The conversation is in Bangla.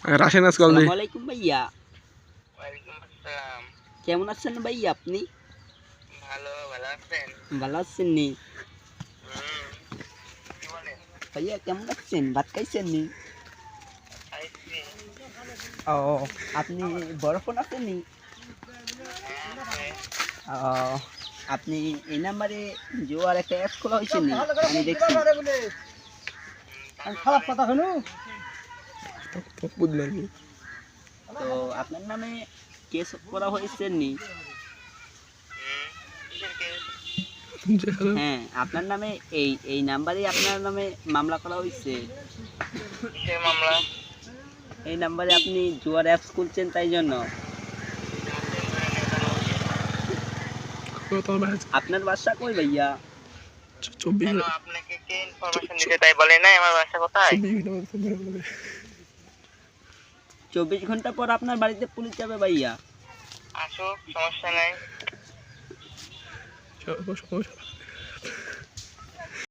রাশেন আজকাল নেই। আসসালামু আলাইকুম ভাইয়া। ওয়ালাইকুম আসসালাম। কেমন আছেন ভাইয়া আপনি? ভালো আছেন? ভালো আছেন নি? কি বলেন? ভাইয়া কেমন আছেন? ভাত খাইছেন নি? খাইছি। ও আপনি বড় ফোন আছেন নি? ও আপনি এই নাম্বারে জুয়ার একটা অ্যাপ খোলা হয়েছে নি? আমি দেখছি। খারাপ কথা হলো বুঝলেন। তো আপনার নামে কেস করা হয়েছে নি? হ্যাঁ, আপনার নামে এই নাম্বারে আপনার নামে মামলা করা হয়েছে। কিসের মামলা? এই নাম্বারে আপনি জুয়ার অ্যাপস খুলছেন তাই জন্য। আপনার বাসা কই ভাইয়া? কেন আপনাকে কে ইনফরমেশন দিতে তাই বলে নাই আমার বাসা কোথায়? 24 ঘন্টা পর আপনার বাড়িতে পুলিশ যাবে ভাইয়া। আসুক, সমস্যা নাই।